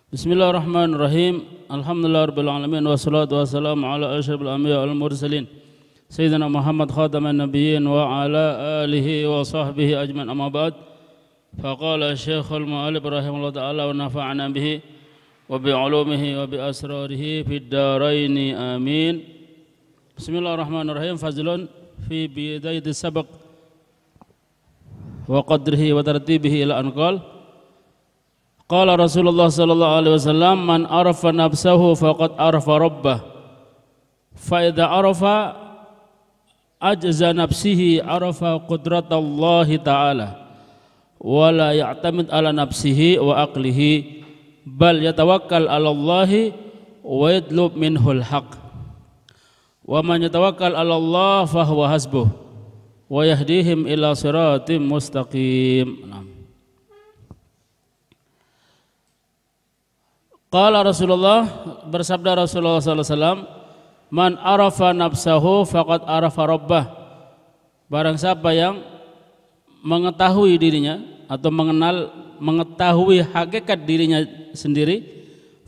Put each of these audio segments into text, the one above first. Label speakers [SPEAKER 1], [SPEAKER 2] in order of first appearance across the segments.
[SPEAKER 1] Bismillahirrahmanirrahim. Alhamdulillahirabbil alamin wassalatu wassalamu ala asyrofil anbiya wal mursalin sayyidina Muhammad khataman nabiyyin wa ala alihi wa sahbihi ajmain, amma ba'd. Faqala Syekhul Mu'allif rahimahullah ta'ala wa nafa'ana bihi wa bi 'ulumihi wa bi asrarihi fid dharain amin. Bismillahirrahmanirrahim. Fazlun fi bidayati sabaq wa qadrihi wa tartibihi ila anqal. Qala Rasulullah sallallahu alaihi wasallam, man arafa nafsahu faqad arafa rabbah. Fa idza arafa ajza nafsihi arafa qudratallahi ta'ala. Wa la ya'tamid ala nafsihi wa aqlihi bal yatawakkal 'ala Allahi wa yatlub minhul haqq. Wa man yatawakkal 'ala Allah fa huwa hasbuh wa yahdihim ila siratim mustaqim. Qala Rasulullah, bersabda Rasulullah sallallahu alaihi wasallam, man arafa nafsahu faqad arafa rabbah. Barang siapa yang mengetahui dirinya atau mengetahui hakikat dirinya sendiri,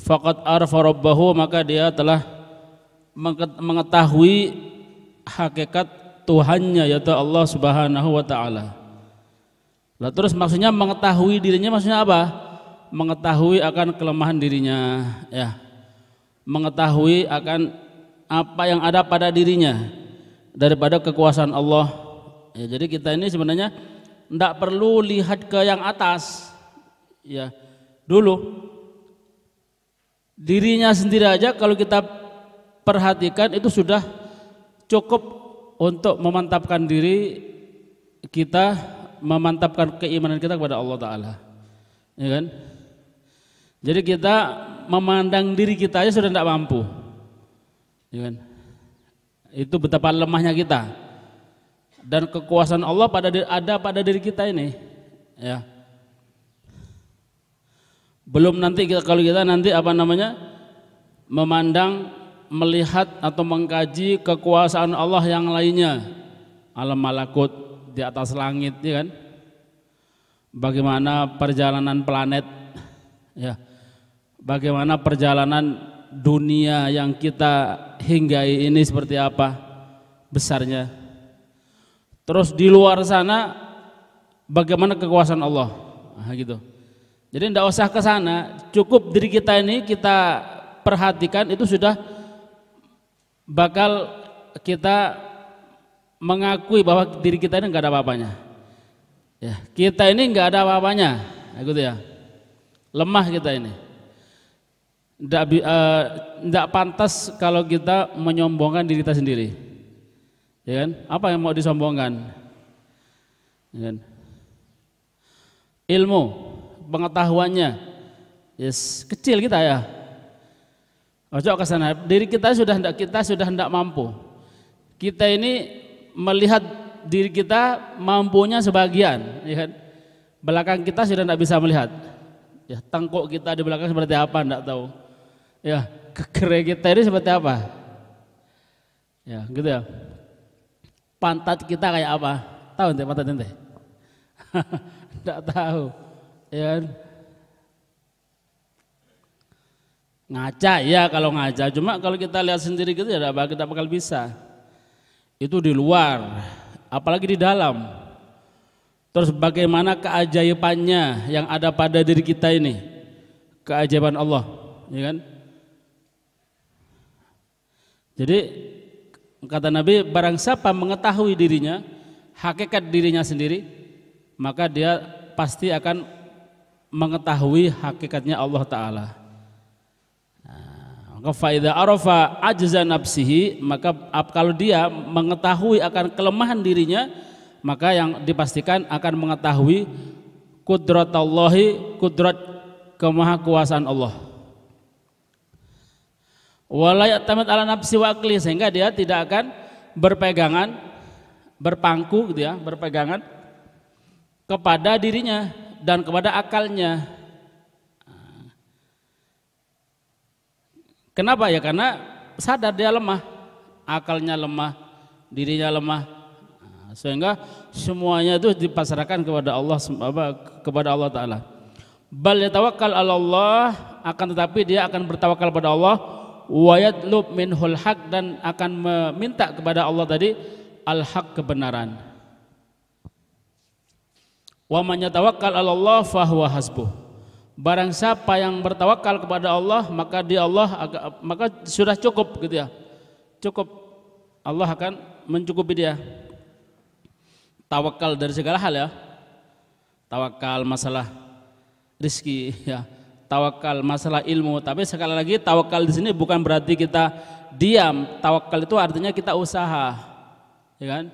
[SPEAKER 1] faqad arafa rabbahu, maka dia telah mengetahui hakikat Tuhannya, yaitu Allah Subhanahu wa taala. Lah terus maksudnya mengetahui dirinya maksudnya apa? Mengetahui akan kelemahan dirinya, ya, mengetahui akan apa yang ada pada dirinya daripada kekuasaan Allah. Ya, jadi kita ini sebenarnya tidak perlu lihat ke yang atas, ya. Dulu dirinya sendiri aja kalau kita perhatikan itu sudah cukup untuk memantapkan diri kita, memantapkan keimanan kita kepada Allah Ta'ala, ya kan? Jadi kita memandang diri kita aja sudah tidak mampu, ya kan? Itu betapa lemahnya kita, dan kekuasaan Allah ada pada diri kita ini, ya. Belum nanti kalau kita nanti memandang, melihat atau mengkaji kekuasaan Allah yang lainnya, alam malakut di atas langit, ya kan? Bagaimana perjalanan planet, ya. Bagaimana perjalanan dunia yang kita hinggai ini seperti apa besarnya. Terus di luar sana bagaimana kekuasaan Allah, nah, gitu. Jadi tidak usah ke sana, cukup diri kita ini kita perhatikan, itu sudah bakal kita mengakui bahwa diri kita ini nggak ada apa-apanya. Ya, kita ini nggak ada apa-apanya, nah, gitu ya. Lemah kita ini. Tidak pantas kalau kita menyombongkan diri kita sendiri, ya kan? Apa yang mau disombongkan, ya kan? Ilmu, pengetahuannya, yes, kecil kita ya. Ojo ke sana. Diri kita sudah hendak mampu. Kita ini melihat diri kita mampunya sebagian, ya kan? Belakang kita sudah tidak bisa melihat. Ya, tengkuk kita di belakang seperti apa tidak tahu. Ya, kekere kita ini seperti apa? Ya, gitu ya. Pantat kita kayak apa? Tahu ente pantat ente? Tidak tahu. Ya. Ngaca ya, kalau ngaca, cuma kalau kita lihat sendiri gitu ya kita bakal bisa. Itu di luar, apalagi di dalam. Terus bagaimana keajaibannya yang ada pada diri kita ini? Keajaiban Allah, ya kan? Jadi kata Nabi, barang siapa mengetahui dirinya, hakikat dirinya sendiri, maka dia pasti akan mengetahui hakikatnya Allah Ta'ala. Maka faida arafa ajza nafsihi, maka kalau dia mengetahui akan kelemahan dirinya, maka yang dipastikan akan mengetahui kudratallahi, kudrat kemahakuasaan Allah. Wala ya'tamid ala nafsi wa aqli, sehingga dia tidak akan berpangku gitu ya, berpegangan kepada dirinya dan kepada akalnya. Kenapa ya? Karena sadar dia lemah, akalnya lemah, dirinya lemah, sehingga semuanya itu dipasrahkan kepada Allah Ta'ala. Bal yatawakkal 'ala Allah akan tetapi dia akan bertawakal pada Allah, wa yatlub minhul haq, dan akan meminta kepada Allah tadi al-haq, kebenaran. Wa man yatawakkal 'ala Allah fahuwa hasbuh. Barang siapa yang bertawakal kepada Allah, maka maka sudah cukup gitu ya. Cukup, Allah akan mencukupi dia. Tawakal dari segala hal ya. Tawakal masalah rizki ya, tawakal masalah ilmu. Tapi sekali lagi tawakal di sini bukan berarti kita diam. Tawakal itu artinya kita usaha, ya kan?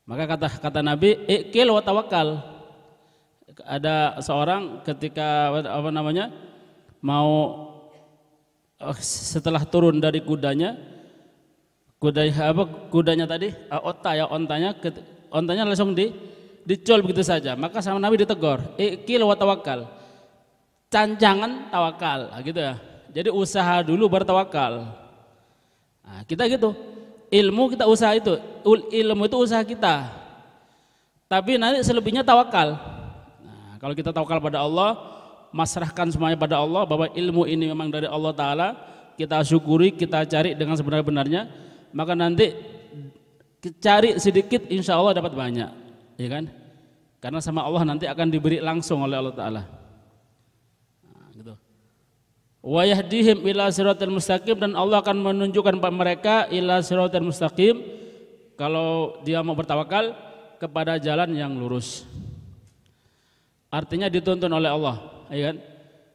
[SPEAKER 1] Maka kata Nabi, ikil wa tawakal. Ada seorang ketika mau setelah turun dari kudanya tadi, ontanya langsung dicol begitu saja. Maka sama Nabi ditegur, ikil wa tawakal, cancangan tawakal, gitu ya. Jadi usaha dulu bertawakal. Nah, kita gitu, ilmu kita usaha itu, ilmu itu usaha kita. Tapi nanti selebihnya tawakal. Nah, kalau kita tawakal pada Allah, masrahkan semuanya pada Allah, bahwa ilmu ini memang dari Allah Ta'ala, kita syukuri, kita cari dengan sebenar-benarnya, maka nanti cari sedikit insya Allah dapat banyak, ya kan? Karena sama Allah nanti akan diberi langsung oleh Allah Ta'ala. Nah, gitu. Wa yahdihim ila siratal mustaqim, dan Allah akan menunjukkan mereka ila siratal mustaqim, kalau dia mau bertawakal, kepada jalan yang lurus. Artinya dituntun oleh Allah, ya kan?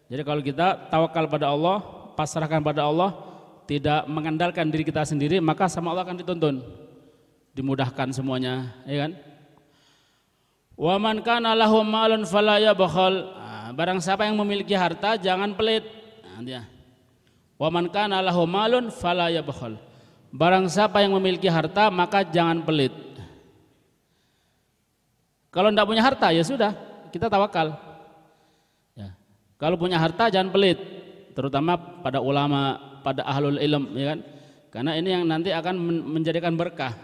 [SPEAKER 1] Jadi kalau kita tawakal pada Allah, pasrahkan pada Allah, tidak mengandalkan diri kita sendiri, maka sama Allah akan dituntun, dimudahkan semuanya, ya kan? Wa man kana lahu malun fala yabkhal. Barang siapa yang memiliki harta jangan pelit. Nah, wa man kana lahu malun fala yabkhal. Barang siapa yang memiliki harta maka jangan pelit. Kalau tidak punya harta ya sudah, kita tawakal. Ya. Kalau punya harta jangan pelit, terutama pada ulama, pada ahlul ilm, ya kan? Karena ini yang nanti akan menjadikan berkah.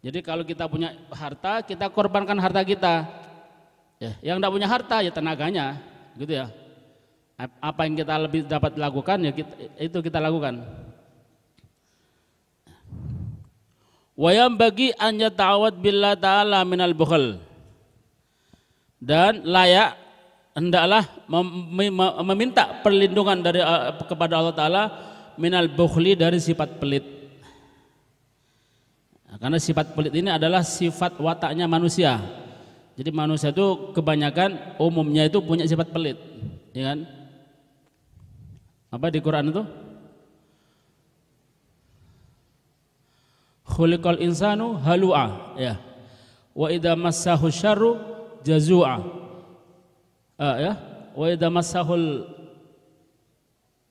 [SPEAKER 1] Jadi kalau kita punya harta, kita korbankan harta kita. Ya, yang tidak punya harta ya tenaganya, gitu ya. Apa yang kita lebih dapat lakukan ya itu kita lakukan. Wa yanbaghi an yata'awwad billahi ta'ala minal bukhl. Dan layak hendaklah meminta perlindungan kepada Allah Ta'ala minal bukhli, dari sifat pelit. Nah, karena sifat pelit ini adalah sifat wataknya manusia. Jadi manusia itu kebanyakan umumnya itu punya sifat pelit, ya kan? Apa di Quran itu? Khuliqal insanu halu'a, ya. Wa idza massahu syarru jazua, ya. Wa idza massahul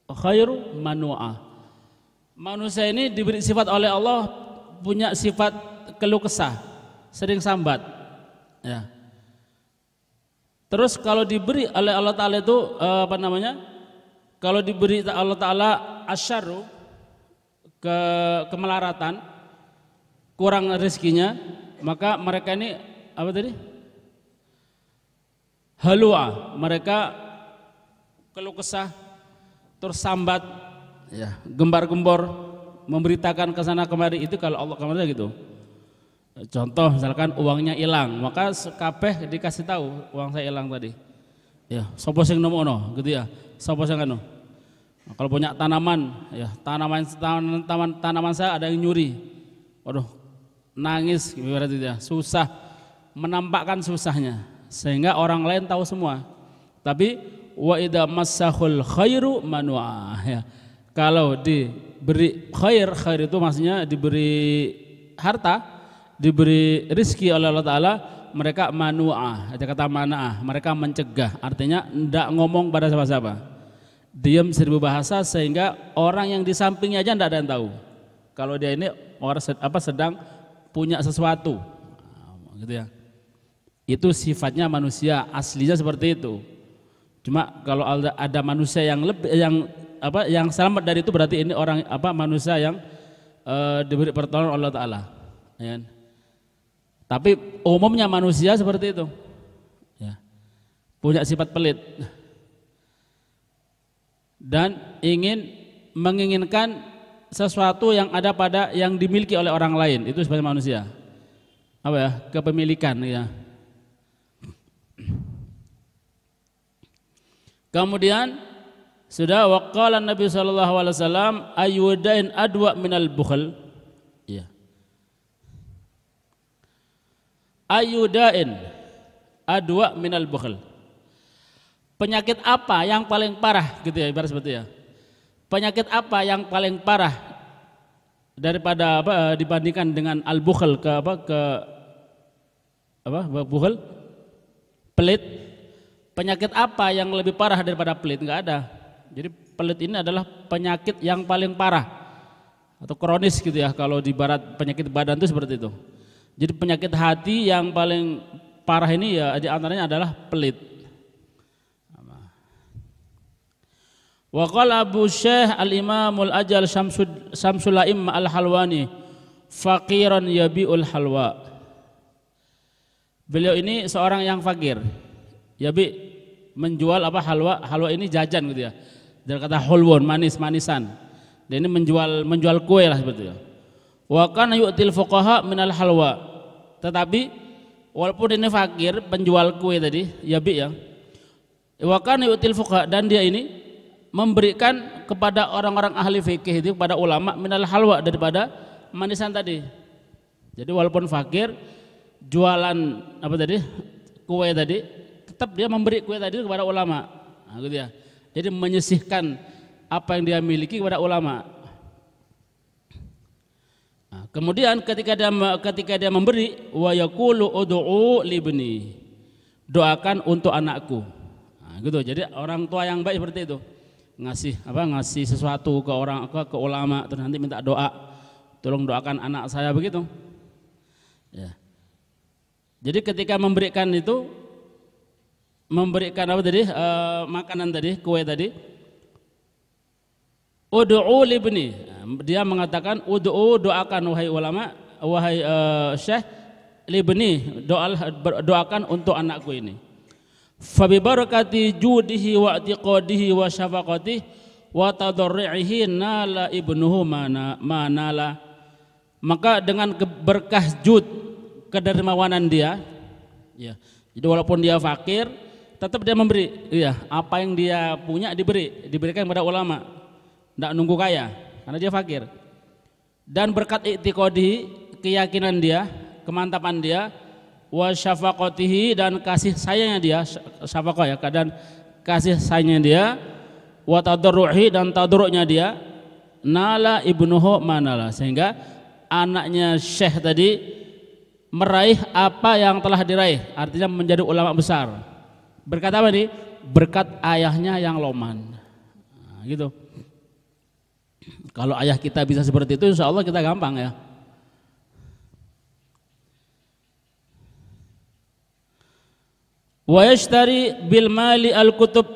[SPEAKER 1] khairu manu'a. Manusia ini diberi sifat oleh Allah, punya sifat keluh kesah, sering sambat, ya. Terus kalau diberi oleh Allah Ta'ala itu kalau diberi Allah Ta'ala asyarru, kemelaratan, kurang rezekinya, maka mereka ini apa tadi? Halua, mereka keluh kesah, terus sambat, ya, gembar-gembor, memberitakan ke sana kemari. Itu kalau Allah kemari gitu. Contoh misalkan uangnya hilang, maka kabeh dikasih tahu uang saya hilang tadi. Ya, sapa sing nemono gitu ya. Sapa sing anu. Nah, kalau punya tanaman, ya, tanaman saya ada yang nyuri. Waduh, nangis berarti ya, susah, menampakkan susahnya sehingga orang lain tahu semua. Tapi wa idza massahul khairu manua, ya. Kalau diberi khair itu maksudnya diberi harta, diberi rizki oleh Allah Ta'ala, mereka manu'ah, ada kata mana'ah, mereka mencegah, artinya tidak ngomong pada siapa-siapa, diam 1000 bahasa, sehingga orang yang di sampingnya aja tidak ada yang tahu kalau dia ini orang sedang punya sesuatu, gitu ya. Itu sifatnya manusia, aslinya seperti itu. Cuma kalau ada manusia yang yang selamat dari itu, berarti ini orang manusia yang diberi pertolongan Allah Ta'ala, ya. Tapi umumnya manusia seperti itu, ya, punya sifat pelit. dan menginginkan sesuatu yang ada pada yang dimiliki oleh orang lain, itu sebagai manusia. Apa ya? Kepemilikan ya. Kemudian sudah waqala Nabi sallallahu alaihi wasallam ayyudain adwa minal bukhl. Ya. Ayyudain adwa minal bukhl. Penyakit apa yang paling parah gitu ya, ibarat seperti ya. Penyakit apa yang paling parah daripada apa dibandingkan dengan al-bukhl bukhl? Pelit. Penyakit apa yang lebih parah daripada pelit? Enggak ada. Jadi pelit ini adalah penyakit yang paling parah atau kronis gitu ya, kalau di barat penyakit badan itu seperti itu. Jadi penyakit hati yang paling parah ini ya di antaranya adalah pelit. Wa qala Abu Syekh al-Imamul Ajal Syamsul A'immah al-Halwani faqiran yabi'ul halwa. Beliau ini seorang yang fakir. Yabi menjual apa halwa. Halwa ini jajan gitu ya. Dari kata hulwun, manis-manisan. Dan ini menjual kue lah seperti itu. Wa kana yu'til fuqaha minal halwa. Tetapi walaupun ini fakir, penjual kue tadi, yabi ya. Wa kana yu'til fuqaha, dan dia ini memberikan kepada orang-orang ahli fikih itu, kepada ulama minal halwa, daripada manisan tadi. Jadi walaupun fakir, jualan apa tadi, kue tadi, tetap dia memberi kue tadi kepada ulama. Nah, gitu ya. Jadi menyisihkan apa yang dia miliki kepada ulama. Nah, kemudian ketika dia memberi, wa yaqulu ud'u libni, doakan untuk anakku. Nah, gitu. Jadi orang tua yang baik seperti itu. Ngasih sesuatu ke ulama, terus nanti minta doa, tolong doakan anak saya, begitu ya. Jadi ketika memberikan itu, memberikan apa tadi, makanan tadi, kue tadi, ud'u libni, dia mengatakan ud'u, doakan wahai ulama, wahai syekh, libni, doakan untuk anakku ini. Fabi barakati judihi wa i'tiqadihi wa syafaqatihi wa tadarru'ihi nala ibnuhu manala. Maka dengan berkah jud, kedermawanan dia ya. Jadi walaupun dia fakir, tetap dia memberi ya, apa yang dia punya diberikan kepada ulama. Tidak nunggu kaya karena dia fakir. Dan berkat i'tiqadihi, keyakinan dia, kemantapan dia, wa syafaqatihi, dan kasih sayangnya dia, syafaqah ya, dan kasih sayangnya dia, wa tadarruhi, dan tadarruknya dia, nala ibnuhu manala, sehingga anaknya syekh tadi meraih apa yang telah diraih, artinya menjadi ulama besar. Berkat apa nih? Berkat ayahnya yang loman. Nah, gitu. Kalau ayah kita bisa seperti itu, insya Allah kita gampang ya. Wa yashtari bil mali al kutub,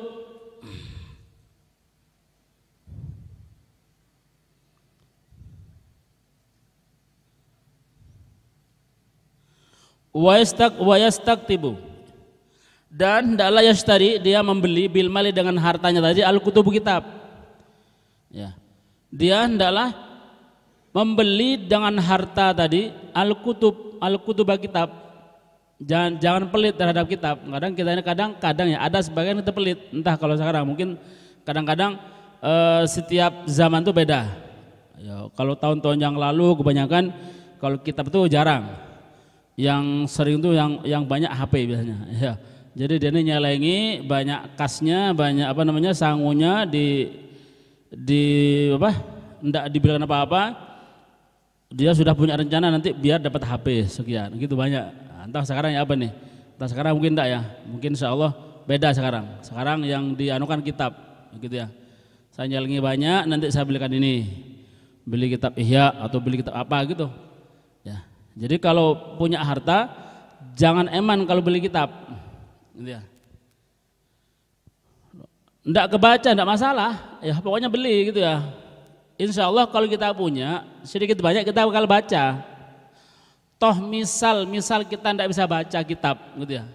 [SPEAKER 1] wa yastaktibu, dan hendaklah yashtari, dia membeli bil mali, dengan hartanya tadi, al kutub, kitab ya. Dia hendaklah membeli dengan harta tadi al kutub kitab. Jangan pelit terhadap kitab. Kadang kita ini kadang ya ada sebagian kita pelit. Entah kalau sekarang, mungkin kadang-kadang setiap zaman itu beda. Ya, kalau tahun-tahun yang lalu kebanyakan kalau kitab itu jarang. Yang sering itu yang banyak HP biasanya. Ya. Jadi dia ini nyelengi banyak kasnya, banyak sangunya enggak diberikan apa-apa. Dia sudah punya rencana nanti biar dapat HP sekian, gitu banyak. Entah sekarang ya apa nih, entah sekarang mungkin enggak ya, mungkin insya Allah beda sekarang. Sekarang yang dianukan kitab gitu ya. Saya nyelengi banyak, nanti saya belikan ini, beli kitab Ihya atau beli kitab apa gitu ya. Jadi kalau punya harta jangan eman kalau beli kitab gitu ya. Enggak kebaca enggak masalah ya, pokoknya beli gitu ya. Insya Allah kalau kita punya sedikit banyak kita bakal baca. Toh misal kita tidak bisa baca kitab gitu ya,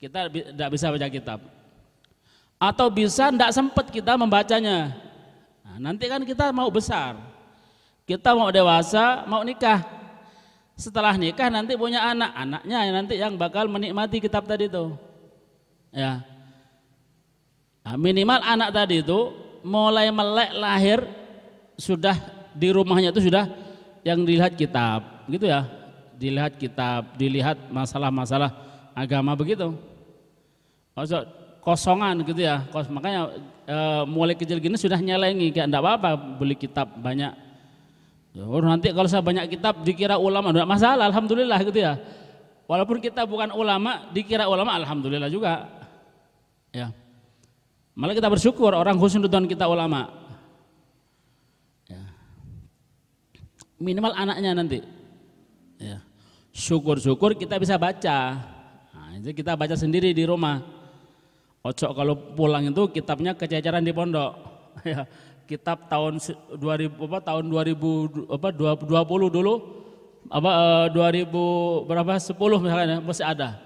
[SPEAKER 1] kita tidak bisa baca kitab, Atau bisa tidak sempat kita membacanya. Nah, nanti kan kita mau besar, kita mau dewasa, mau nikah. Setelah nikah nanti punya anak, anaknya nanti yang bakal menikmati kitab tadi itu. Ya, nah, minimal anak tadi itu mulai melek lahir sudah di rumahnya itu sudah yang dilihat kitab, gitu ya. Dilihat kitab, dilihat masalah-masalah agama begitu. Maksud kosongan gitu ya, makanya mulai kecil gini sudah nyelengi, kayak enggak apa-apa beli kitab banyak. Nanti kalau saya banyak kitab dikira ulama, enggak masalah, alhamdulillah gitu ya. Walaupun kita bukan ulama, dikira ulama, alhamdulillah juga. Ya. Malah kita bersyukur orang husnudzon kita ulama. Ya. Minimal anaknya nanti. Ya. Syukur-syukur kita bisa baca. Nah, itu kita baca sendiri di rumah. Ojo kalau pulang itu kitabnya kececeran di pondok. Ya, kitab tahun 2000 tahun 2020 dulu 2000 berapa 10 misalnya masih ada.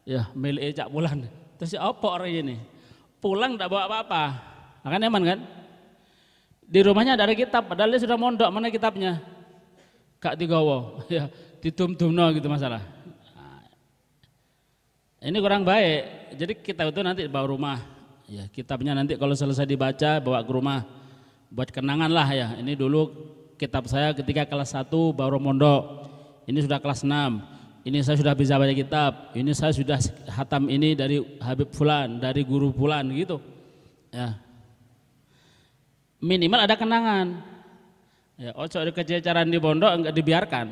[SPEAKER 1] Ya, milik Cak Pulang. Terus apa orang ini? Pulang enggak bawa apa-apa. Nah, kan eman kan? Di rumahnya ada kitab padahal dia sudah mondok, mana kitabnya? Kak digawa. Ya, ditum-tumno gitu masalah. Ini kurang baik. Jadi kita itu nanti bawa rumah. Ya, kitabnya nanti kalau selesai dibaca bawa ke rumah. Buat kenangan lah ya. Ini dulu kitab saya ketika kelas 1 baru mondok. Ini sudah kelas 6. Ini saya sudah bisa baca kitab. Ini saya sudah hatam ini dari Habib Fulan, dari guru Fulan gitu. Ya. Minimal ada kenangan. Ya, ojo ada kececeran di pondok enggak dibiarkan.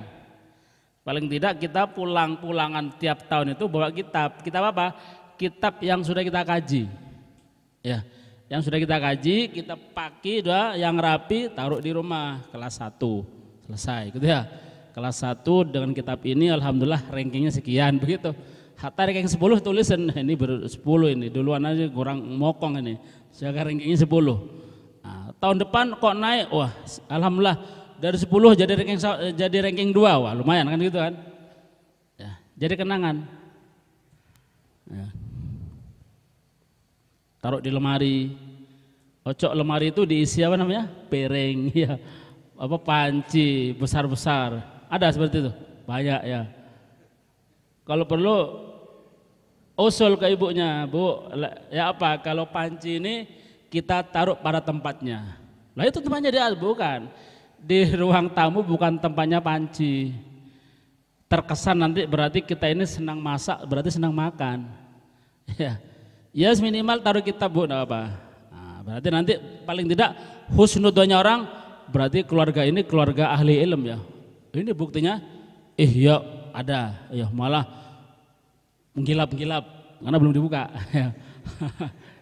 [SPEAKER 1] Paling tidak kita pulang-pulangan tiap tahun itu bawa kitab. Kitab apa? Kitab yang sudah kita kaji. Ya, yang sudah kita kaji, kita pakai udah yang rapi, taruh di rumah kelas 1. Selesai gitu ya. Kelas 1 dengan kitab ini alhamdulillah rankingnya sekian begitu. Hatta ranking 10 tulisan ini 10 ini. Duluan aja kurang mokong ini. Sekarang rankingnya 10. Nah, tahun depan kok naik? Wah, alhamdulillah dari 10 jadi ranking 2, wah lumayan kan gitu kan. Ya, jadi kenangan. Ya. Taruh di lemari. Ocok lemari itu diisi apa namanya? Piring, ya. Apa panci besar-besar. Ada seperti itu? Banyak ya. Kalau perlu usul ke ibunya, Bu, ya apa? Kalau panci ini kita taruh pada tempatnya. Lah itu tempatnya dia bukan. Di ruang tamu bukan tempatnya panci. Terkesan nanti berarti kita ini senang masak, berarti senang makan. Ya, ya minimal taruh kitab Bu, enggak apa. Nah, berarti nanti paling tidak husnudzonnya orang berarti keluarga ini keluarga ahli ilm ya. Ini buktinya, ya ada, ya malah menggilap-gilap karena belum dibuka.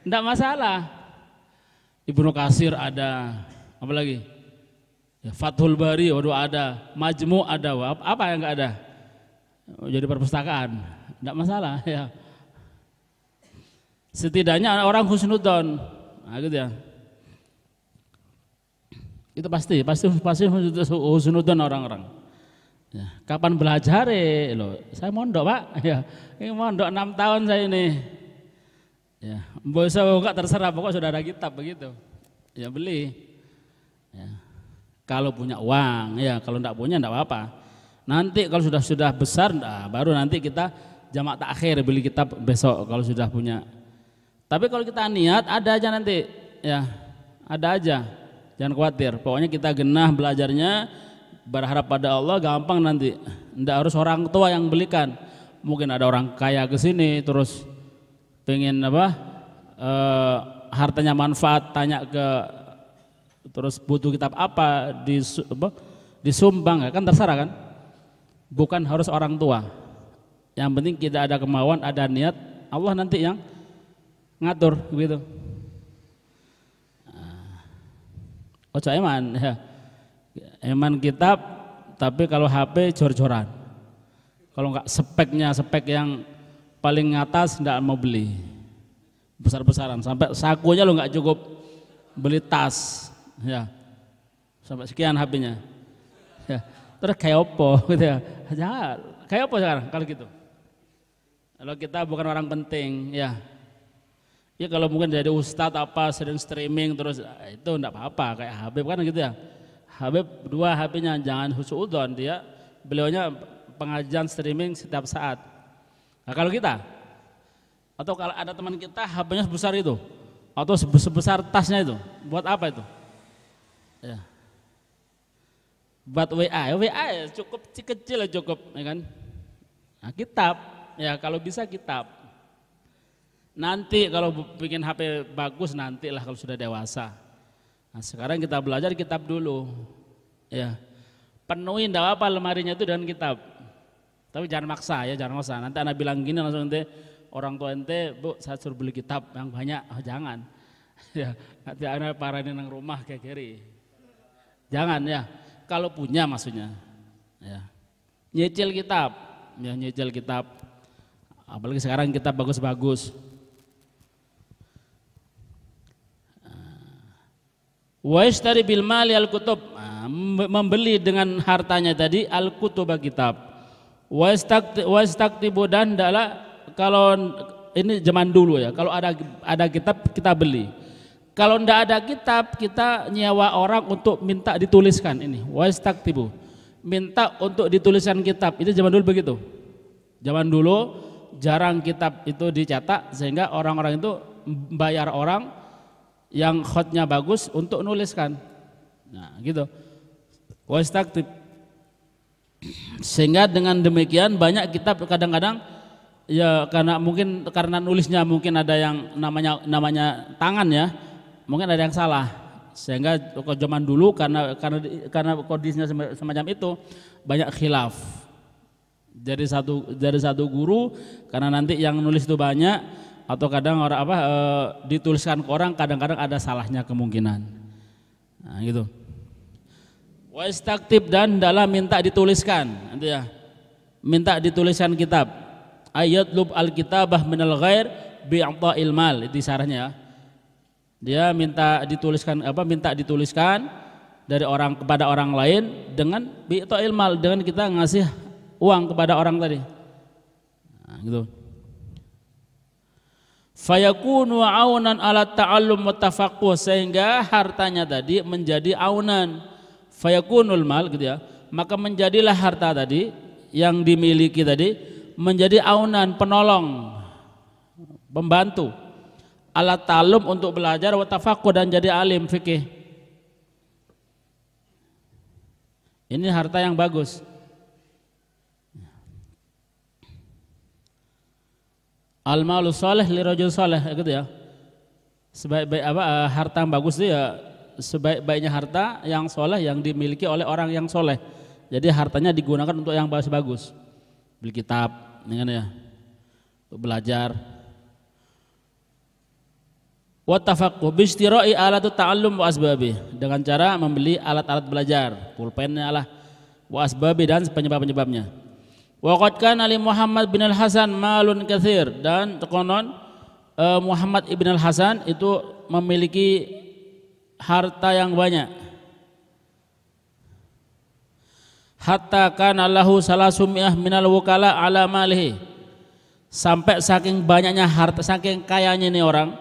[SPEAKER 1] Enggak masalah. Ibnu Katsir ada, apa lagi? Ya, Fathul Bari, waduh ada, Majmu ada, apa yang enggak ada? Jadi perpustakaan, enggak masalah ya. Setidaknya orang husnudzon, nah, gitu ya. Itu pasti husnudzon orang-orang. Ya, kapan belajar loh? Saya mondok Pak, ya, ini mondok 6 tahun saya ini. Ya, bisa enggak terserah, pokoknya sudah ada kitab begitu. Ya beli. Ya. Kalau punya uang, ya kalau enggak punya enggak apa-apa. Nanti kalau sudah besar, nah, baru nanti kita jamak takhir beli kitab besok kalau sudah punya. Tapi kalau kita niat ada aja nanti, ya ada aja. Jangan khawatir. Pokoknya kita genah belajarnya, berharap pada Allah gampang nanti. Enggak harus orang tua yang belikan. Mungkin ada orang kaya ke sini terus pengen apa? Hartanya manfaat, tanya ke terus butuh kitab apa disumbang, kan terserah kan, bukan harus orang tua. Yang penting kita ada kemauan, ada niat, Allah nanti yang ngatur begitu. Ojo eman ya, eman kitab, tapi kalau HP jor-joran, kalau enggak speknya spek yang paling atas enggak mau beli besar-besaran, sampai sakunya lo enggak cukup beli tas. Ya, sampai sekian HP-nya. Ya, terus kayak opo gitu ya. Kayak opo sekarang kalau gitu. Kalau kita bukan orang penting, ya. Ya kalau mungkin jadi ustadz apa sering streaming terus itu enggak apa-apa kayak Habib kan gitu ya. Habib 2 HP-nya jangan husnudzon, beliaunya pengajian streaming setiap saat. Nah kalau kita atau kalau ada teman kita HP-nya sebesar itu atau sebesar tasnya itu, buat apa itu? Ya. Buat WA ya cukup kecil cukup ya kan. Nah, kitab ya kalau bisa kitab. Nanti kalau bikin HP bagus nantilah kalau sudah dewasa. Nah, sekarang kita belajar kitab dulu. Ya. Penuhi enggak apa lemarinya itu dengan kitab. Tapi jangan maksa ya, jangan maksa. Nanti anak bilang gini langsung ente orang tua ente, "Bu, saya suruh beli kitab yang banyak." Oh, jangan. Ya, nanti anak parahin nang rumah kayak kiri. Jangan ya. Kalau punya maksudnya. Ya. Nyicil kitab. Ya, nyicil kitab. Apalagi sekarang kitab bagus-bagus. Wa ishtari bil mali al kutub, membeli dengan hartanya tadi al kutub kitab. Wa istaktibu dan adalah kalau ini zaman dulu ya, kalau ada kitab kita beli. Kalau ndak ada kitab kita nyewa orang untuk minta dituliskan ini. Wa istaktibu, minta untuk dituliskan kitab. Itu zaman dulu begitu. Zaman dulu jarang kitab itu dicetak sehingga orang-orang itu bayar orang yang khotnya bagus untuk nuliskan. Nah gitu. Wastaktib. Sehingga dengan demikian banyak kitab kadang-kadang ya karena nulisnya mungkin ada yang namanya tangan ya, mungkin ada yang salah. Sehingga zaman dulu karena kondisinya semacam itu banyak khilaf. Dari satu guru karena nanti yang nulis itu banyak. Atau kadang orang dituliskan ke orang kadang-kadang ada salahnya kemungkinan. Nah, gitu. Wa istaktib dan dalam minta dituliskan, nanti ya. Minta dituliskan kitab. Ayatlub al-kitabah minal ghair bi'ata'il mal, itu sarahnya ya. Dia minta dituliskan dari orang kepada orang lain dengan bi'ata'il mal, dengan kita ngasih uang kepada orang tadi. Nah, gitu. Fayakunu aunan ala ta'allum wa tafaqquh, sehingga hartanya tadi menjadi aunan. Fayakunul mal gitu ya. Maka menjadilah harta tadi yang dimiliki tadi menjadi aunan, penolong, pembantu. Ala ta'allum untuk belajar wa tafaqquh dan jadi alim fikih. Ini harta yang bagus. Al-malu soleh li rajul soleh gitu ya. Sebaik-baik harta yang bagus itu ya sebaik-baiknya harta yang soleh yang dimiliki oleh orang yang soleh. Jadi hartanya digunakan untuk yang bagus-bagus. Beli kitab, ini kan ya. Untuk belajar. Wa tafaqquh bi istira'i alatu ta'allum wa asbabi, dengan cara membeli alat-alat belajar, pulpennya lah, wa asbabi dan penyebab-penyebabnya. Wa qad kana li Muhammad bin al-Hasan malun katsir, dan konon Muhammad ibn al-Hasan itu memiliki harta yang banyak. Hatta kana lahu salasumiyah minal wukala ala malihi, sampai saking banyaknya harta, saking kayanya ini orang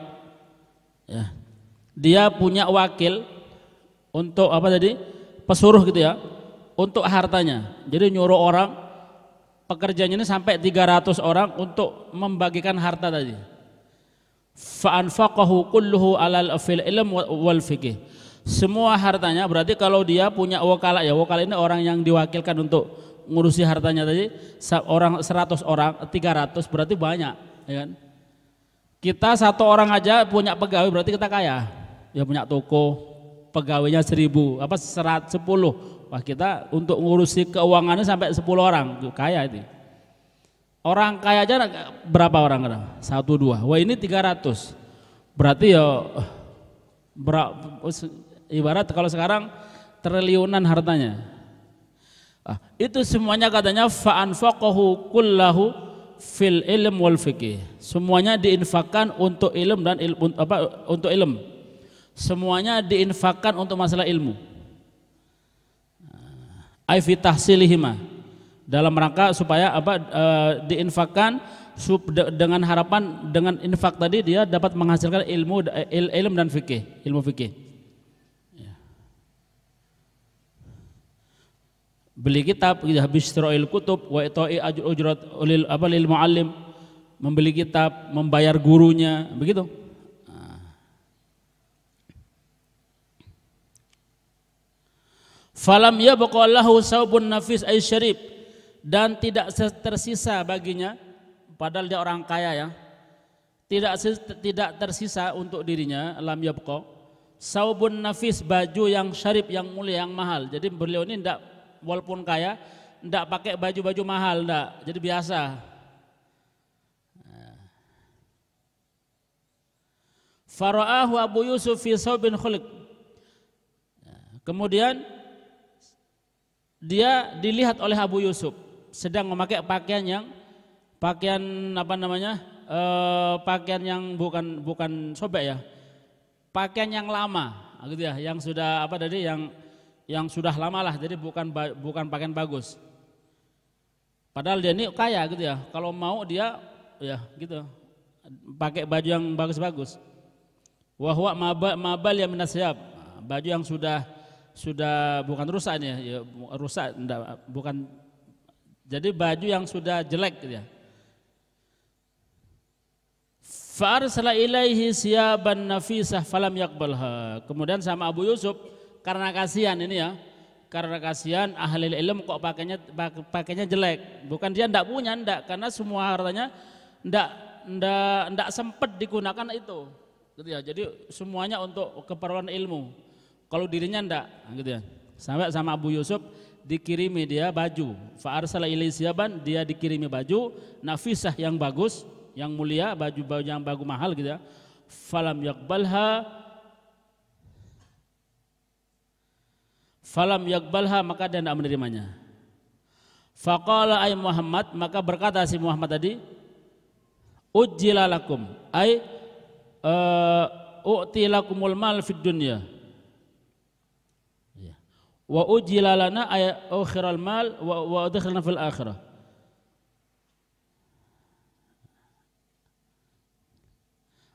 [SPEAKER 1] ya, dia punya wakil untuk pesuruh gitu ya, untuk hartanya. Jadi nyuruh orang, pekerjaannya ini sampai 300 orang untuk membagikan harta tadi. Fa anfaqahu kulluhu alal fil ilm wal fiqh. Semua hartanya, berarti kalau dia punya wakala ya, wakala ini orang yang diwakilkan untuk ngurusi hartanya tadi, orang 100 orang, 300 berarti banyak, ya kan? Kita satu orang aja punya pegawai berarti kita kaya. Ya punya toko, pegawainya 1000, 10. Wah, kita untuk ngurusi keuangannya sampai 10 orang, kaya itu. Orang kaya aja berapa orang kadang? 1, 2. Wah, ini 300. Berarti ya ibarat kalau sekarang triliunan hartanya. Itu semuanya katanya fa anfaqahu kullahu fil ilm wal fiqh. Semuanya diinfakkan untuk ilmu dan untuk ilmu. Semuanya diinfakkan untuk masalah ilmu. Ai fi tahsilihima, dalam rangka supaya diinfakkan dengan harapan dengan infak tadi dia dapat menghasilkan ilmu dan ilmu fikih. Ya. Beli kitab, habis istira'il kutub wa ita'i ujrat lil muallim, membeli kitab, membayar gurunya, begitu. Falam yabqa lahu saubun nafis ay syarib, dan tidak tersisa baginya, padahal dia orang kaya ya, tidak tersisa untuk dirinya, lam yabqa saubun nafis, baju yang syarib, yang mulia, yang mahal. Jadi beliau ini tidak, walaupun kaya, tidak pakai baju-baju mahal, tidak, jadi biasa. Fara'ahu Abu Yusuf fi saubin khuliq, kemudian dia dilihat oleh Abu Yusuf sedang memakai pakaian pakaian yang bukan sobek ya, pakaian yang lama gitu ya, yang sudah yang sudah lama lah, jadi bukan pakaian bagus. Padahal dia ini kaya gitu ya, kalau mau dia ya gitu pakai baju yang bagus-bagus. Wa huwa mabal ya minasyab, baju yang sudah bukan rusak nih ya, rusak enggak, bukan, jadi baju yang sudah jelek gitu ya. Fa arsala ilaihi siyaban nafisah falam yaqbalha, kemudian sama Abu Yusuf karena kasihan ini ya, karena kasihan ahli ilmu kok pakainya jelek, bukan dia enggak punya, enggak, karena semua hartanya enggak sempat digunakan itu gitu ya, jadi semuanya untuk keperluan ilmu. Kalau dirinya enggak, gitu ya. Sampai sama Abu Yusuf dikirimi dia baju. Fa arsala ilaihi siyaban, dia dikirimi baju nafisah yang bagus, yang mulia, baju yang bagus mahal gitu ya. Falam yaqbalha, maka dia tidak menerimanya. Faqala ay Muhammad, maka berkata si Muhammad tadi, ujjila lakum ay u'ti lakumul mal fid dunya wa ujjila lana ay akhiral mal wa adkhilna fil akhirah.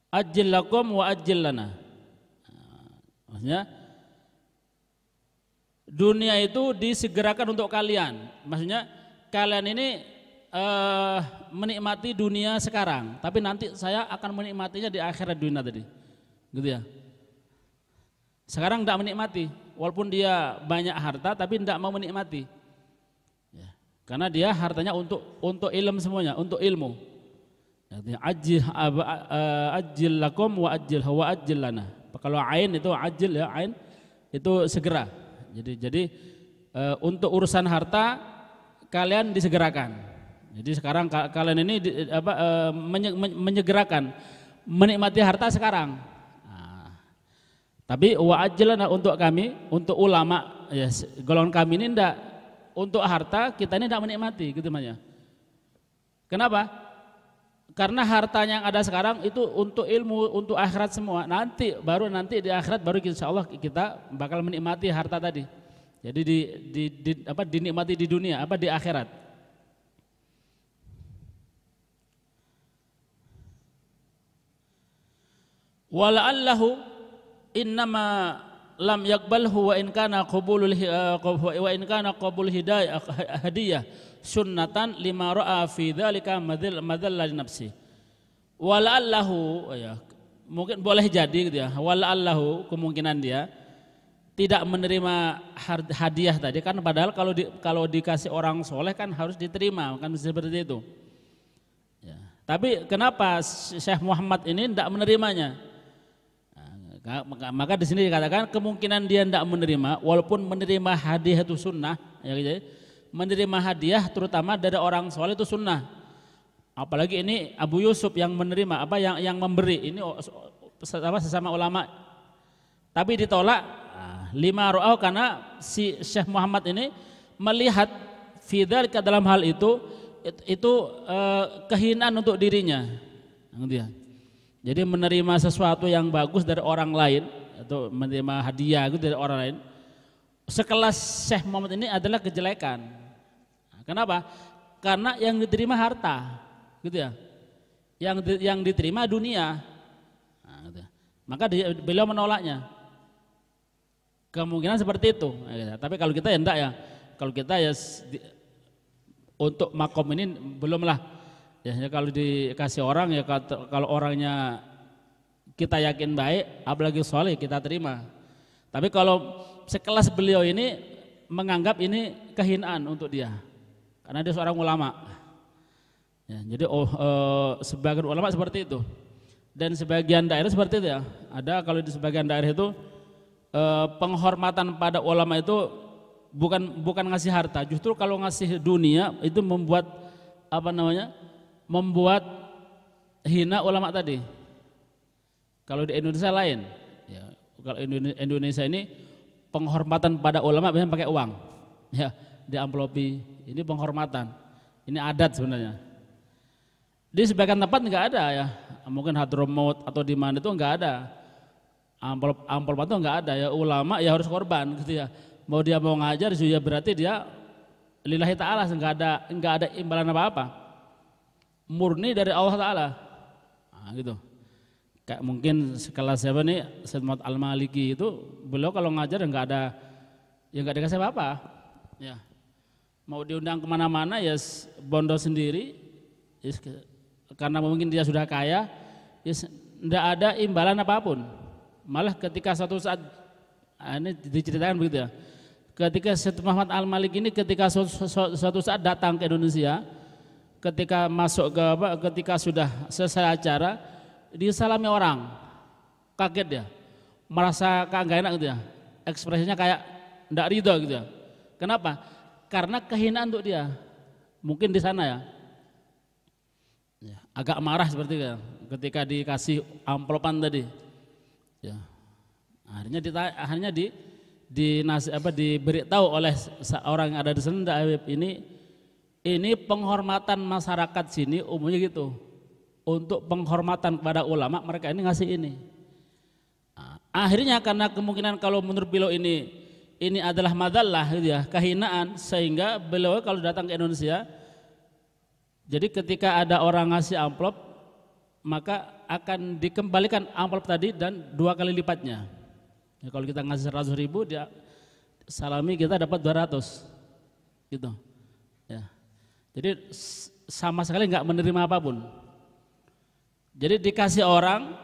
[SPEAKER 1] Ajil lakum wa ajil lana, maksudnya dunia itu disegerakan untuk kalian, maksudnya kalian ini menikmati dunia sekarang, tapi nanti saya akan menikmatinya di akhirat dunia tadi, gitu ya. Sekarang tidak menikmati, walaupun dia banyak harta, tapi tidak mau menikmati, ya, karena dia hartanya untuk ilmu semuanya, untuk ilmu. Ajil lakum wa ajil lana. Kalau ain itu ajil ya, ain itu segera. Jadi untuk urusan harta kalian disegerakan. Jadi sekarang kalian ini menyegerakan menikmati harta sekarang. Tapi wa ajlana untuk kami, untuk ulama ya, golongan kami ini enggak, untuk harta kita ini enggak menikmati gitu namanya. Kenapa? Karena hartanya yang ada sekarang itu untuk ilmu, untuk akhirat semua. Nanti di akhirat baru insyaallah kita bakal menikmati harta tadi. Jadi dinikmati di dunia, di akhirat. Wala'allahu innama lam yaqbalhu wa in kana qabul hidayah hadiyah sunnatan lima ra'a fi dzalika madalla li nafsi. Wala'allahu ya, mungkin boleh jadi gitu ya. Wala'allahu kemungkinan dia tidak menerima hadiah tadi kan, padahal kalau dikasih orang soleh kan harus diterima, kan seperti itu. Ya. Tapi kenapa Syekh Muhammad ini tidak menerimanya? Maka di sini dikatakan kemungkinan dia tidak menerima, walaupun menerima hadiah itu sunnah, ya gitu. Menerima hadiah terutama dari orang soleh itu sunnah. Apalagi ini Abu Yusuf yang menerima, yang memberi, ini sesama ulama. Tapi ditolak lima ru'au, karena si Syekh Muhammad ini melihat fidal ke dalam hal itu kehinaan untuk dirinya. Jadi menerima sesuatu yang bagus dari orang lain atau menerima hadiah itu dari orang lain sekelas Syekh Muhammad ini adalah kejelekan. Kenapa? Karena yang diterima harta, gitu ya. Yang diterima dunia. Nah, gitu. Maka beliau menolaknya. Kemungkinan seperti itu. Tapi kalau kita ya enggak ya. Kalau kita ya untuk makom ini belumlah. Ya kalau dikasih orang ya kalau orangnya kita yakin baik, apalagi soleh kita terima. Tapi kalau sekelas beliau ini menganggap ini kehinaan untuk dia, karena dia seorang ulama. Ya, jadi sebagian ulama seperti itu, dan sebagian daerah seperti itu ya. Ada kalau di sebagian daerah itu penghormatan pada ulama itu bukan ngasih harta, justru kalau ngasih dunia itu membuat membuat hina ulama tadi. Kalau di Indonesia lain, ya, kalau Indonesia ini penghormatan pada ulama biasanya pakai uang, ya, di amplopi. Ini penghormatan, ini adat sebenarnya. Di sebagian tempat nggak ada ya, mungkin Hadramaut atau di mana itu nggak ada. Amplop itu nggak ada ya, ulama ya harus korban gitu ya. Mau dia mau ngajar ya berarti dia lillahi ta'ala, nggak ada imbalan apa-apa, murni dari Allah Ta'ala. Nah, gitu. Kayak mungkin sekelas siapa nih, Said Muhammad Al-Maliki itu beliau kalau ngajar ya nggak dikasih apa-apa ya. Mau diundang kemana-mana ya bondo sendiri ya, karena mungkin dia sudah kaya ya, nggak ada imbalan apapun. Malah ketika suatu saat ini diceritakan begitu ya, ketika Said Muhammad Al-Maliki ini ketika suatu saat datang ke Indonesia, ketika masuk ketika sudah selesai acara disalami orang, kaget dia, merasa nggak enak gitu ya, ekspresinya kayak nggak ridho gitu ya. Kenapa? Karena kehinaan untuk dia, mungkin di sana ya, agak marah seperti itu ketika dikasih amplopan tadi, ya. Akhirnya diberitahu oleh orang yang ada di sana, Habib, ini penghormatan masyarakat sini umumnya gitu. Untuk penghormatan kepada ulama mereka ini ngasih ini. Nah, akhirnya karena kemungkinan kalau menurut beliau ini adalah madallah gitu ya, kehinaan, sehingga beliau kalau datang ke Indonesia, jadi ketika ada orang ngasih amplop maka akan dikembalikan amplop tadi dan 2 kali lipatnya. Ya, kalau kita ngasih 100.000 dia salami kita dapat 200 gitu. Ya. Jadi sama sekali nggak menerima apapun. Jadi dikasih orang,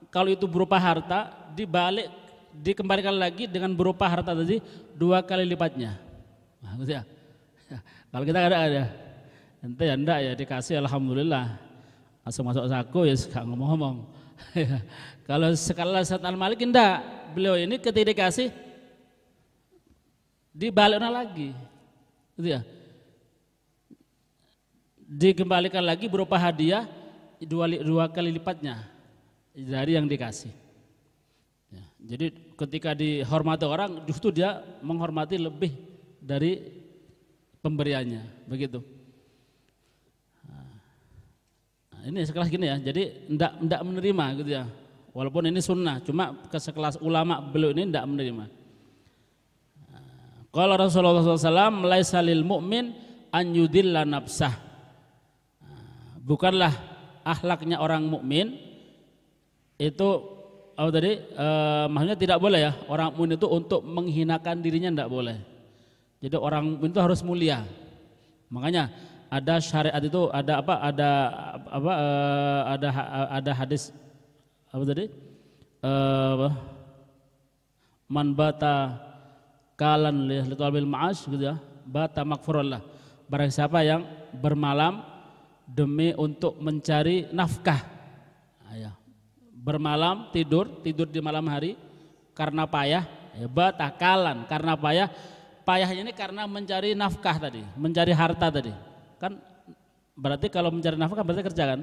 [SPEAKER 1] kalau itu berupa harta, dikembalikan lagi dengan berupa harta tadi 2 kali lipatnya. Nah, gitu ya. Kalau kita ada, ente ya enggak ya dikasih alhamdulillah, langsung masuk saku ya gak ngomong-ngomong. Kalau sekali Said Al-Maliki enggak, beliau ini ketika dikasih dibalikkan lagi, gitu ya. Dikembalikan lagi berupa hadiah 2 kali lipatnya dari yang dikasih. Ya, jadi ketika dihormati orang, justru dia menghormati lebih dari pemberiannya, begitu. Nah, ini sekelas gini ya, jadi ndak menerima gitu ya. Walaupun ini sunnah, cuma sekelas ulama beliau ini ndak menerima. Kalau Rasulullah SAW, laisa lil mu'min an yudilla nafsah. Bukanlah akhlaknya orang mukmin itu maksudnya tidak boleh ya, orang mukmin itu untuk menghinakan dirinya tidak boleh. Jadi orang mukmin itu harus mulia. Makanya ada syariat itu ada hadis man bata kalan li talbil ma'ash gitu ya, bata makfurullah. Barang siapa yang bermalam demi untuk mencari nafkah, bermalam tidur di malam hari karena payah, ya, batakalan karena payahnya ini karena mencari nafkah tadi, mencari harta tadi, kan berarti kalau mencari nafkah berarti kerja kan,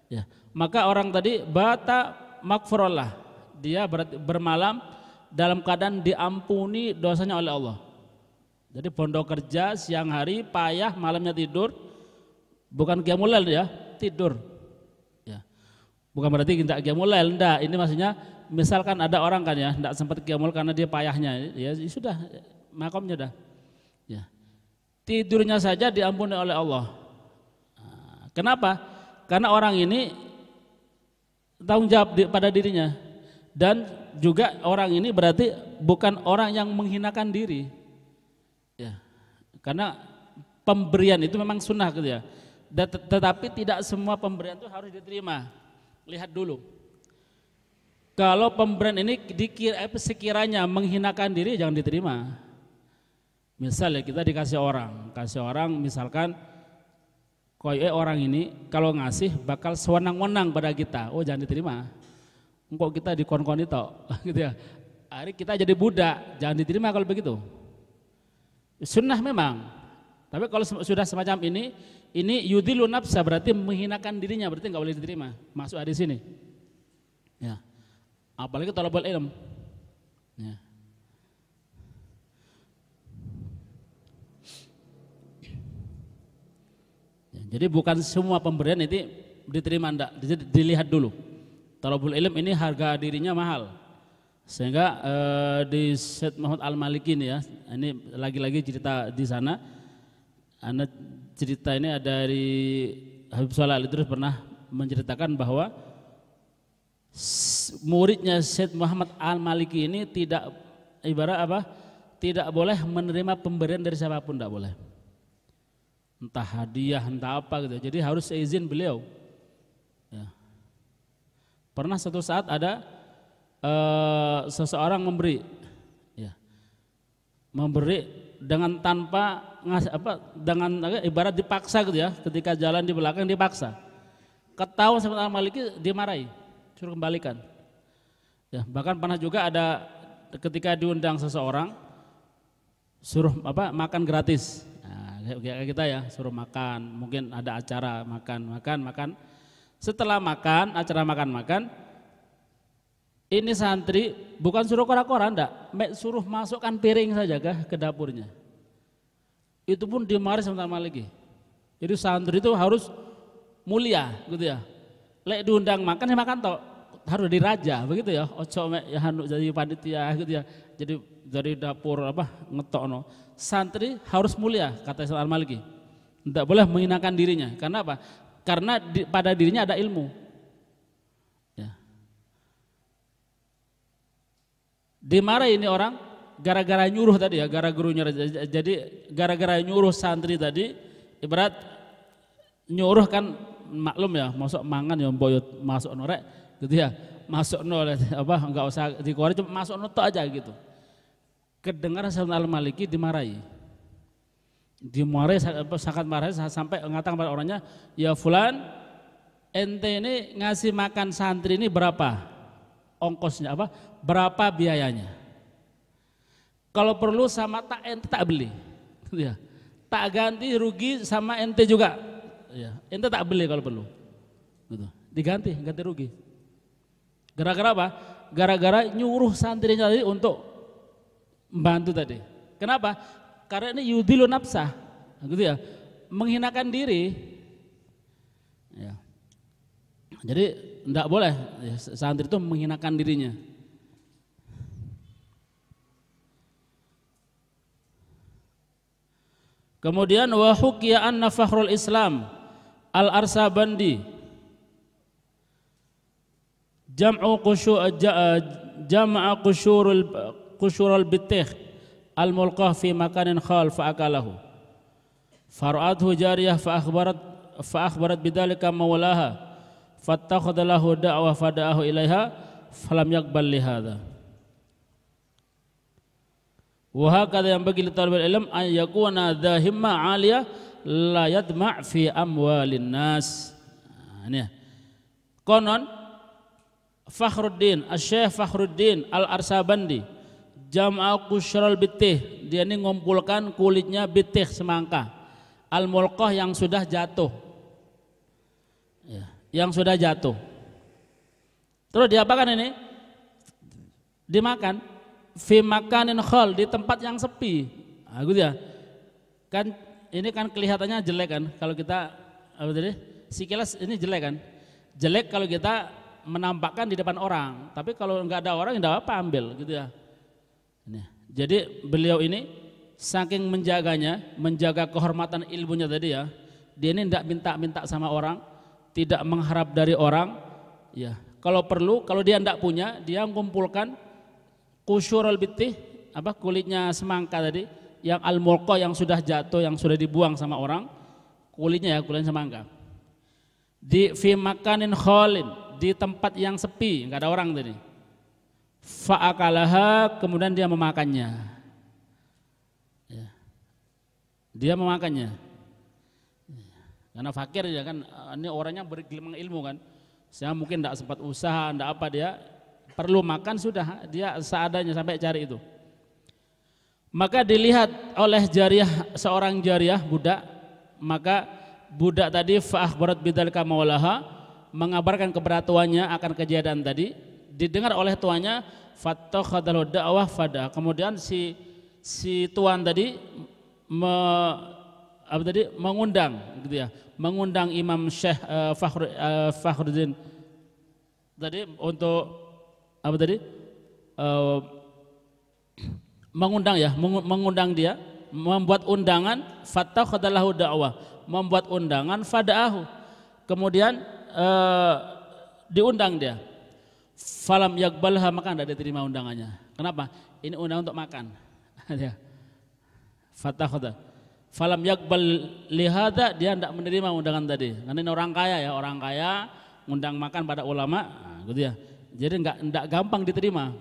[SPEAKER 1] ya. Maka orang tadi bata makfurullah, dia berarti bermalam dalam keadaan diampuni dosanya oleh Allah. Jadi pondok kerja siang hari payah, malamnya tidur. Bukan qiyamul lail ya, tidur. Ya. Bukan berarti tidak qiyamul lail, enggak. Ini maksudnya misalkan ada orang kan ya, enggak sempat qiyamul karena dia payahnya, ya sudah makomnya dah. Ya. tidurnya saja diampuni oleh Allah. Kenapa? Karena orang ini tanggung jawab pada dirinya, dan juga orang ini berarti bukan orang yang menghinakan diri, ya. Karena pemberian itu memang sunnah gitu ya. Tetapi tidak semua pemberian itu harus diterima. Lihat dulu. Kalau pemberian ini sekiranya menghinakan diri, jangan diterima. Misalnya kita kasih orang misalkan orang ini kalau ngasih bakal sewenang-wenang pada kita, oh jangan diterima. Engkau kita dikon-kon itu, gitu ya. Hari kita jadi budak, jangan diterima kalau begitu. Sunnah memang, tapi kalau sudah semacam ini yudilu nafsa, berarti menghinakan dirinya, berarti nggak boleh diterima. Masuk di sini. Ya. Apalagi talabul ilm. Ya. Jadi bukan semua pemberian itu diterima, enggak, dilihat dulu. Talabul ilm ini harga dirinya mahal. Sehingga di Syed Muhammad Al-Maliki ini ya, ini lagi-lagi cerita di sana. Cerita ini dari Habib Shalih Al-Idrus pernah menceritakan bahwa muridnya Syed Muhammad Al-Maliki ini tidak tidak boleh menerima pemberian dari siapapun, tidak boleh. Entah hadiah, entah apa gitu. Jadi harus seizin beliau. Ya. Pernah suatu saat ada seseorang memberi, ya, memberi dengan tanpa dengan ibarat dipaksa gitu ya. Ketika jalan di belakang dipaksa. Ketahuan sama Al-Maliki dimarahi, suruh kembalikan. Ya, bahkan pernah juga ada ketika diundang seseorang suruh makan gratis. Kayak kita ya, suruh makan, mungkin ada acara makan. Setelah makan, acara makan, ini santri bukan suruh kora-kora, enggak, suruh masukkan piring saja ke dapurnya. Itu pun dimarahi sama Maliki. Jadi santri itu harus mulia gitu ya. Lek diundang makan ya makan toh, harus diraja begitu ya. Ojo ya hanuk jadi panitia gitu ya. Jadi dari dapur ngetokno. Santri harus mulia, kata Syed Al-Maliki. Tidak boleh menghinakan dirinya. Karena apa? Karena pada dirinya ada ilmu. Ya. Dimarahi ini orang gara-gara nyuruh tadi ya, gara-gara nyuruh santri tadi, ibarat nyuruh kan maklum ya, masuk mangan ya boyot masuk norek gitu ya. Masuk nol enggak usah dikeluarin, cuma masuk noto aja gitu. Kedengaran Syed Al-Maliki dimarahi sangat marah sampai mengatakan pada orangnya, ya fulan, ente ini ngasih makan santri ini berapa ongkosnya, berapa biayanya, kalau perlu sama ente tak beli gitu ya, tak ganti rugi sama ente juga ya, ente tak beli kalau perlu gitu. Ganti rugi. Gara-gara apa? Gara-gara nyuruh santrinya tadi untuk membantu tadi. Kenapa? Karena ini yudilu nafsah, gitu ya, menghinakan diri. Ya. Jadi tidak boleh ya, santri itu menghinakan dirinya. Kemudian wa hukiya anna fakhrul Islam Al-Arsabandi jam'a qushurul bitih al-mulqah fi makanin khal fa'akalahu far'athu jariyah fa'akhbarat bidzalika mawlaha fattakhadha lahu da'wa fada'ahu ilaiha falam yaqbal li hadha wa hakadha yanbaghi li talibil ilm an yakuna dha himma 'aliyah la yadma' fi amwalin nas. Ini ya. Konon Fakhruddin, Asy-Syaikh Fakhruddin Al-Arsabandi jam'a qusyral bitih, dia ini ngumpulkan kulitnya bitih semangka, al-mulqah yang sudah jatuh ya, yang sudah jatuh, terus diapakan ini? Dimakan fi makanin khal, di tempat yang sepi. Nah, gitu ya. Kan ini kan kelihatannya jelek kan kalau kita sekilas ini jelek kan, jelek kalau kita menampakkan di depan orang, tapi kalau nggak ada orang tidak apa ambil gitu ya. Jadi beliau ini saking menjaganya, menjaga kehormatan ilmunya tadi ya, dia ini tidak minta-minta sama orang, tidak mengharap dari orang, ya. Kalau perlu, kalau dia tidak punya, dia mengumpulkan kusyurul bitih, apa kulitnya semangka tadi, yang al-mulqa yang sudah jatuh, yang sudah dibuang sama orang, kulitnya ya, kulitnya semangka. Di fi makanin khalin, di tempat yang sepi, nggak ada orang tadi. Fa'akalaha, kemudian dia memakannya. Ya. Dia memakannya. Karena fakir ya kan, ini orangnya bergelimang ilmu kan. Saya mungkin tidak sempat usaha, tidak apa, dia perlu makan sudah, dia seadanya sampai cari itu. Maka dilihat oleh jariyah, seorang jariyah budak, maka budak tadi fa'akhbarat bidzalika maulaha, mengabarkan kepada tuannya akan kejadian tadi, didengar oleh tuannya, fattakhadhahu da'wah fada. Kemudian si tuan tadi mengundang gitu ya, mengundang Imam Syekh Fakhruddin tadi untuk apa tadi? Mengundang dia, membuat undangan, fattakhadhahu da'wah, membuat undangan fada'ahu. Kemudian diundang dia. Falam yakbalha, maka tidak diterima undangannya. Kenapa? Ini undangan untuk makan. Fattakhadha. Falam yakbal lihada, dia tidak menerima undangan tadi. Karena ini orang kaya ya, orang kaya ngundang makan pada ulama, gitu ya. Jadi enggak gampang diterima.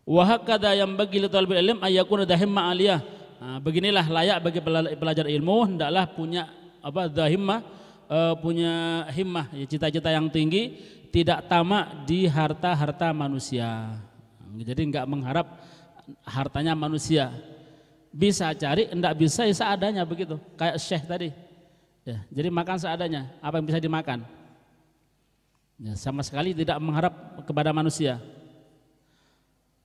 [SPEAKER 1] Wa hakadha yang bagi li talbil ilm ayyakuna dahimma aliyah. Beginilah layak bagi pelajar ilmu, hendaklah punya dahimah, punya himmah, ya, cita-cita yang tinggi, tidak tamak di harta-harta manusia. Jadi enggak mengharap hartanya manusia. Bisa cari, enggak bisa ya seadanya begitu. Kayak Syekh tadi. Ya, jadi makan seadanya, apa yang bisa dimakan. Ya, sama sekali tidak mengharap kepada manusia.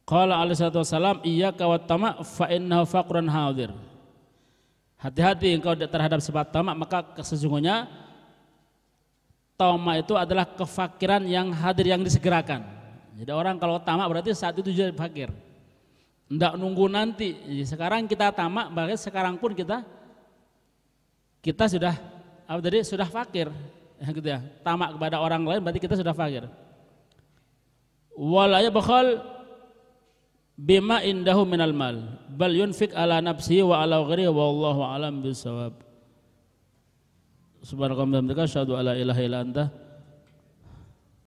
[SPEAKER 1] Qala alaihi salatu wassalam, iyyaka wat tama' fa innahu faqrun hadir. Hati-hati engkau terhadap sifat tamak, maka sesungguhnya tamak itu adalah kefakiran yang hadir, yang disegerakan. Jadi orang kalau tamak berarti saat itu jadi fakir. Enggak nunggu nanti. Jadi sekarang kita tamak, berarti sekarang pun kita sudah sudah fakir. Gitu ya. Tamak kepada orang lain berarti kita sudah fakir. Wala yabkhal bima indahu minal mal bal yunfik ala nafsihi wa ala ghairihi wallahu alam bisawab. Subhanakallahumma wa bihamdika asyhadu an la ilaha illa anta